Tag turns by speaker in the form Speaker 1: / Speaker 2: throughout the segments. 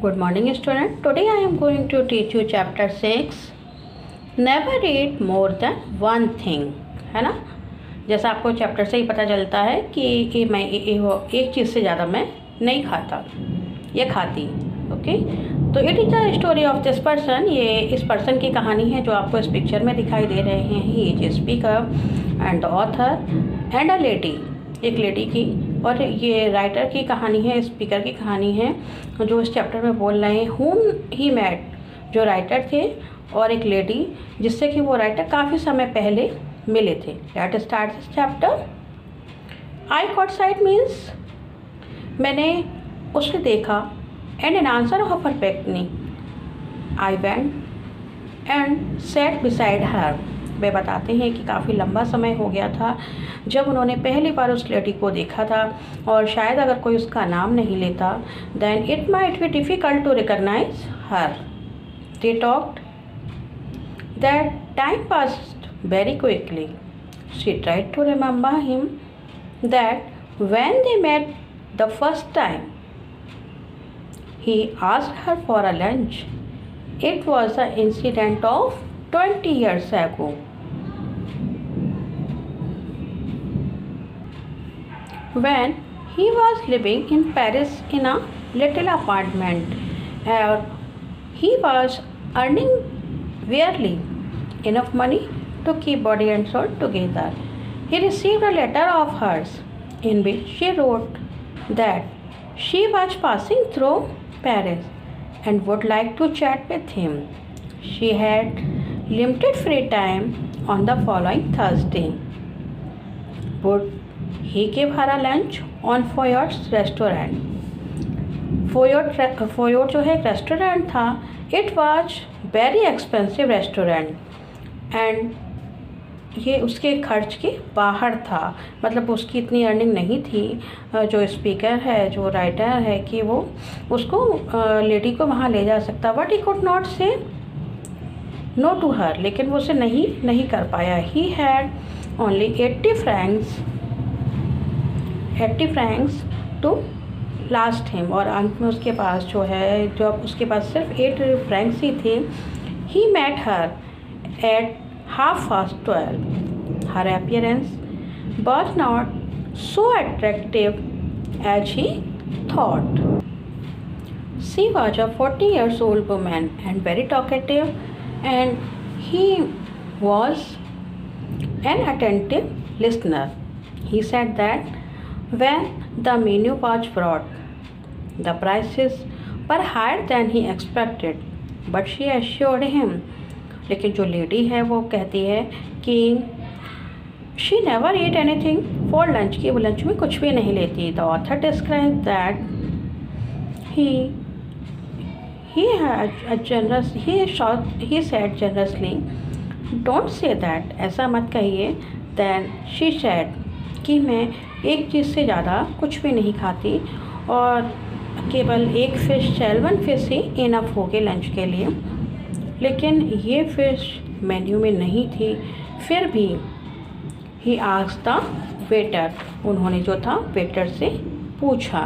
Speaker 1: Good morning student. Today I am going to teach you chapter 6. Never eat more than one thing. है ना, जैसा आपको chapter से ही पता चलता है कि मैं एक चीज़ से ज़्यादा मैं नहीं खाता या खाती. ओके, तो it is the story of this person. ये इस पर्सन की कहानी है जो आपको इस पिक्चर में दिखाई दे रहे हैं. He is speaker and the author and a lady, एक लेडी की, और ये राइटर की कहानी है, स्पीकर की कहानी है जो इस चैप्टर में बोल रहे हैं. हुम ही मेट, जो राइटर थे, और एक लेडी जिससे कि वो राइटर काफ़ी समय पहले मिले थे. Let start this chapter. I caught sight means, मैंने उसे देखा. And an answer of her beckoning I went and sat beside her. वे बताते हैं कि काफ़ी लंबा समय हो गया था जब उन्होंने पहली बार उस लेडी को देखा था, और शायद अगर कोई उसका नाम नहीं लेता then it might be difficult to recognise her. They talked that time passed very quickly. She tried to remember him that when they met the first time he asked her for a lunch. It was an incident of 20 years ago. When he was living in Paris in a little apartment, he was earning barely enough money to keep body and soul together. He received a letter of hers in which she wrote that she was passing through Paris and would like to chat with him. She had limited free time on the following Thursday. Would he give her a lunch on Foyot's restaurant? Foyot जो है एक restaurant था. It was very expensive restaurant and ये उसके खर्च के बाहर था. मतलब उसकी इतनी अर्निंग नहीं थी, जो स्पीकर है, जो राइटर है, कि वो उसको लेडी को वहाँ ले जा सकता. But he could not say no to her, लेकिन वो उसे नहीं कर पाया. He had only 80 francs to last him. और अंत में उसके पास जो है, जो अब उसके पास सिर्फ 8 फ्रैंक्स ही थे. He met her at 12:30. Her appearance was not so attractive as he thought. She was a 40-year-old woman and very talkative, and he was an attentive listener. He said that when the menu was brought, the prices were higher than he expected, but she assured him. लेकिन जो lady है वो कहती है कि she never eat anything for lunch, की वो lunch में कुछ भी नहीं लेती. The author describe that he said generously, don't say that, ऐसा मत कहिए. देन शी सेड कि मैं एक चीज़ से ज़्यादा कुछ भी नहीं खाती, और केवल एक फ़िश, सैल्मन फ़िश ही इनफ हो गई लंच के लिए. लेकिन ये फ़िश मेन्यू में नहीं थी. फिर भी ही आस्क्ड द वेटर, उन्होंने जो था वेटर से पूछा.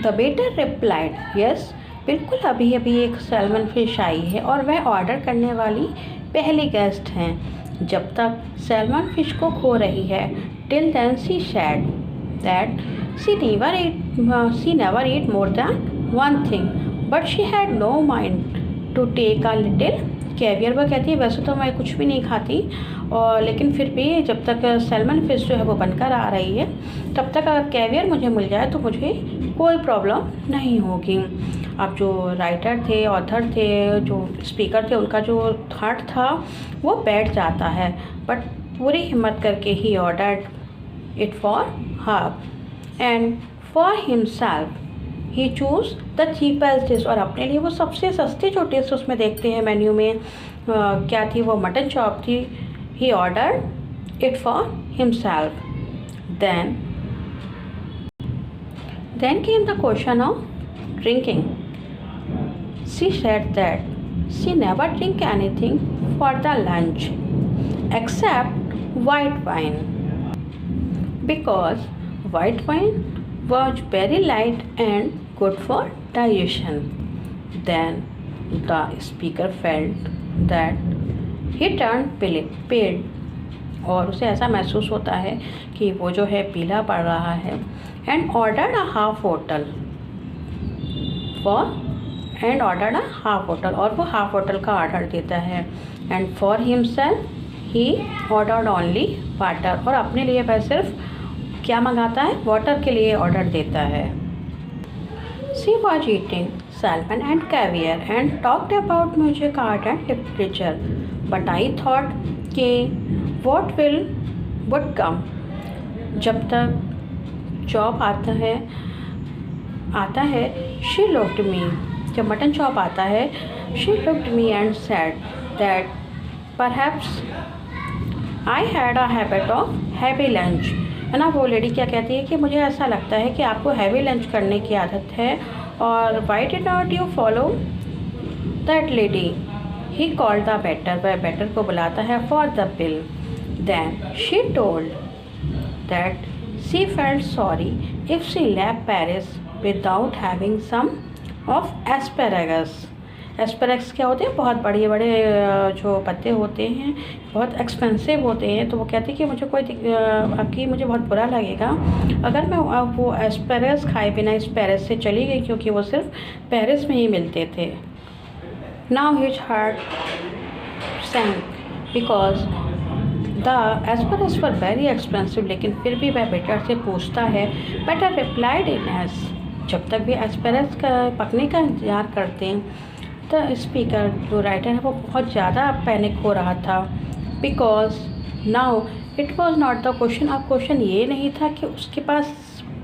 Speaker 1: द वेटर रिप्लाइड, यस, बिल्कुल अभी अभी एक सैल्मन फ़िश आई है और वह ऑर्डर करने वाली पहली गेस्ट हैं. जब तक सैल्मन फ़िश को खो रही है, till then she said that she never eat more than one thing, but she had no mind to take a little caviar. वह कहती है वैसे तो मैं कुछ भी नहीं खाती, और लेकिन फिर भी जब तक सैल्मन फ़िश जो है वो बनकर आ रही है, तब तक अगर कैवियर मुझे मिल जाए तो मुझे कोई प्रॉब्लम नहीं होगी. अब जो राइटर थे, ऑथर थे, जो स्पीकर थे, उनका जो थॉट था वो बैठ जाता है. बट पूरी हिम्मत करके ही ordered it for her and for himself he choose the cheapest dish. और अपने लिए वो सबसे सस्ती जो डिश उसमें देखते हैं मेन्यू में, क्या थी, वो मटन चॉप थी. He ordered it for himself. Then came the question of drinking. She said that she never drink anything for the lunch except white wine, because white wine was very light and good for digestion. Then the speaker felt that he turned pale और उसे ऐसा महसूस होता है कि वो जो है पीला पड़ रहा है and ordered a half bottle और वो हाफ बॉटल का ऑर्डर देता है and for himself he ordered only water और अपने लिए वह सिर्फ क्या मंगाता है, वाटर के लिए ऑर्डर देता है. She was eating salmon and caviar and talked about music, art and literature. But I thought कि what would come. जब तक चॉप आता है she looked me. जब मटन चॉप आता है she looked me and said that perhaps I had a habit of heavy lunch. है ना, वो लेडी क्या कहती है कि मुझे ऐसा लगता है कि आपको हैवी लंच करने की आदत है. और why did not you follow that lady. He called the waiter. वह वेटर को बुलाता है for the bill. Then she told that she felt sorry if she left Paris without having some of asparagus. Asparagus क्या होते हैं, बहुत बड़े बड़े जो पत्ते होते हैं, बहुत एक्सपेंसिव होते हैं. तो वो कहती है कि मुझे बहुत बुरा लगेगा अगर मैं वो एस्पेरेगस खाए बिना इस पेरिस से चली गई, क्योंकि वो सिर्फ पेरिस में ही मिलते थे. Now his heart sank because the asparagus were very expensive. लेकिन फिर भी वह बेटर से पूछता है. Waiter replied in yes. जब तक भी एस्पेरेगस का पकने का इंतजार करते हैं, द स्पीकर जो राइटर है वो बहुत ज़्यादा पैनिक हो रहा था. Because now it was not the question. अब क्वेश्चन ये नहीं था कि उसके पास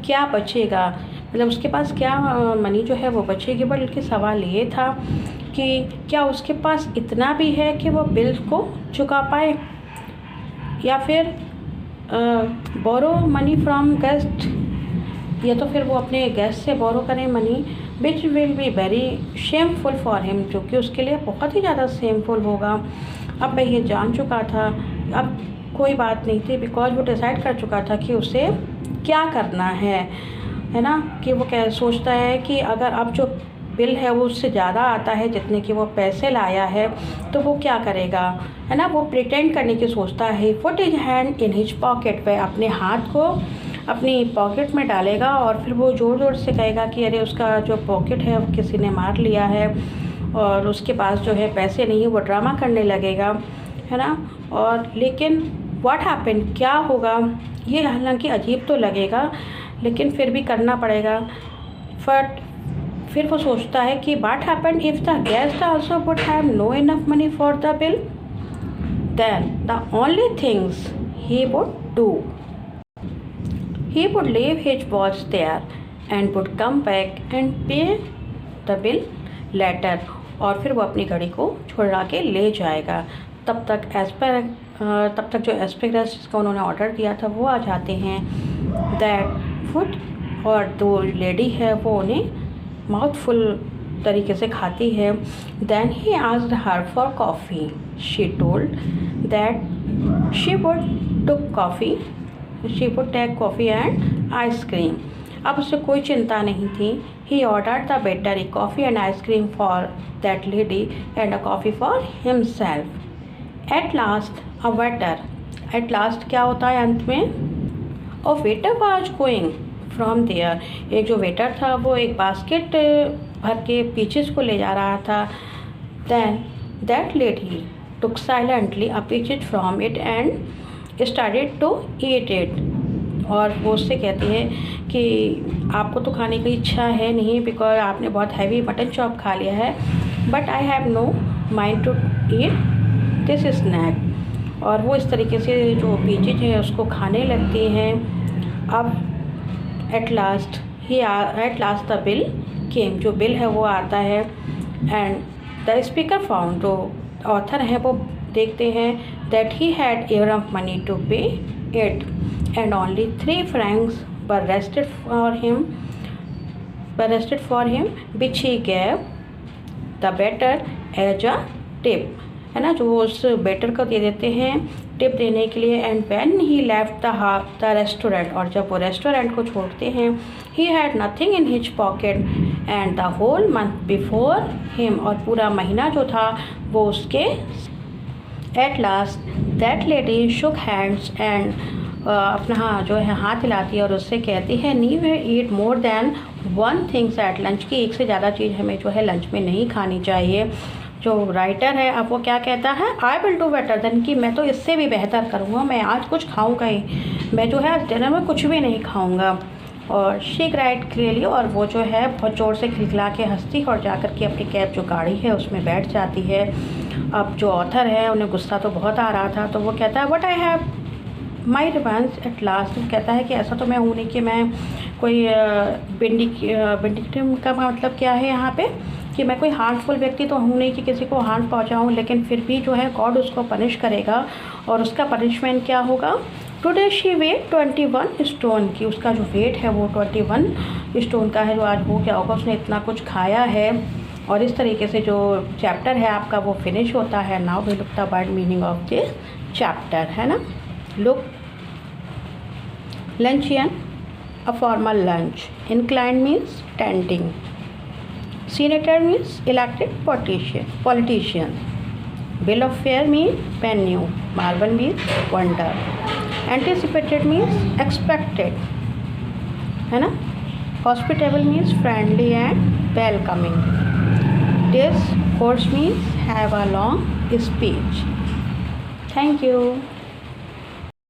Speaker 1: क्या बचेगा, मतलब उसके पास क्या मनी जो है वो बचेगी, बल्कि सवाल ये था कि क्या उसके पास इतना भी है कि वो बिल को चुका पाए, या फिर बोरो मनी फ्रॉम गेस्ट, या तो फिर वो अपने गेस्ट से बोरो करें money, which will be very shameful for him, जो कि उसके लिए बहुत ही ज़्यादा शेमफुल होगा. अब मैं ये जान चुका था, अब कोई बात नहीं थी, बिकॉज वो डिसाइड कर चुका था कि उसे क्या करना है ना. कि वो क्या सोचता है कि अगर अब जो बिल है वो उससे ज़्यादा आता है जितने कि वो पैसे लाया है, तो वो क्या करेगा, है ना. वो प्रिटेंड करने की सोचता है. Put his hand in his pocket. वह अपने हाथ को अपनी पॉकेट में डालेगा और फिर वो ज़ोर ज़ोर से कहेगा कि अरे उसका जो पॉकेट है वो किसी ने मार लिया है और उसके पास जो है पैसे नहीं है. वो ड्रामा करने लगेगा, है ना. और लेकिन व्हाट हैपन, क्या होगा, ये हालांकि अजीब तो लगेगा लेकिन फिर भी करना पड़ेगा. बट फिर वो सोचता है कि what happen if the guest also would have no enough money for the bill. Then the only things he would do, he would leave his watch there and would come back and pay the bill later. और फिर वो अपनी घड़ी को छुड़ा के ले जाएगा. तब तक जो एस्पेरेगस जिसका उन्होंने ऑर्डर दिया था वो आ जाते हैं. दैट फूड, और जो लेडी है वो उन्हें माउथफुल तरीके से खाती है. Then he asked her for coffee. She told that she would took coffee, she would take coffee and ice cream. अब उसे कोई चिंता नहीं थी. He ordered the waiter a coffee and ice cream for that lady and a coffee for himself. At last a waiter, at last क्या होता है अंत में, a waiter was going from there. एक जो वेटर था वो एक बास्केट भर के पीचेस को ले जा रहा था. Then that lady took silently a peaches from it and started to eat it. और वो उससे कहती है कि आपको तो खाने की इच्छा है नहीं, बिकॉज आपने बहुत हैवी मटन चॉप खा लिया है, but I have no mind to eat this snack. और वो इस तरीके से जो पीचेज है उसको खाने लगती हैं. अब एट लास्ट द बिल केम. जो बिल है वो आता है. एंड द स्पीकर फाउंड, जो ऑथर है वो देखते हैं that he had enough money to pay it and only 3 francs were rested for him which he gave the waiter as a tip. है ना, जो उस वेटर को दे देते हैं टिप देने के लिए। And when he left the restaurant, और जब वो रेस्टोरेंट को छोड़ते हैं, he had nothing in his pocket and the whole month before him, और पूरा महीना जो था वो उसके। At last that lady shook hands and अपना जो है हाथ हिलाती है और उससे कहती है, never eat more than one things at lunch, की एक से ज़्यादा चीज़ हमें जो है लंच में नहीं खानी चाहिए। जो राइटर है अब वो क्या कहता है, I will do better than, कि मैं तो इससे भी बेहतर करूँगा, मैं आज कुछ खाऊँगा ही, मैं जो है डिनर में कुछ भी नहीं खाऊँगा। और शी क्राइड क्लियरली, और वो जो है बहुत ज़ोर से खिलखिला के हंसती और जाकर के अपनी कैब जो गाड़ी है उसमें बैठ जाती है। अब जो ऑथर है उन्हें गुस्सा तो बहुत आ रहा था, तो वो कहता है, what I have my revenge at last, कहता है कि ऐसा तो मैं हूँ नहीं कि मैं कोई विंडिक्टिव का मतलब क्या है यहाँ पे, कि मैं कोई हार्मफुल व्यक्ति तो हूँ नहीं कि किसी को हार्म पहुँचाऊँ, लेकिन फिर भी जो है गॉड उसको पनिश करेगा। और उसका पनिशमेंट क्या होगा, टुडे शी वेट 21 स्टोन, की उसका जो वेट है वो 21 स्टोन का है, जो आज हो क्या होगा, उसने इतना कुछ खाया है। और इस तरीके से जो चैप्टर है आपका वो फिनिश होता है। Now we look the word meaning of this chapter, है ना। Look, luncheon, a formal lunch. Inclined means standing. Senator means elected politician. Bill of fare means menu. Marvel means wonder. Anticipated means expected, है ना। Hospitable means friendly and welcoming. Discourse means have a long speech. Thank you.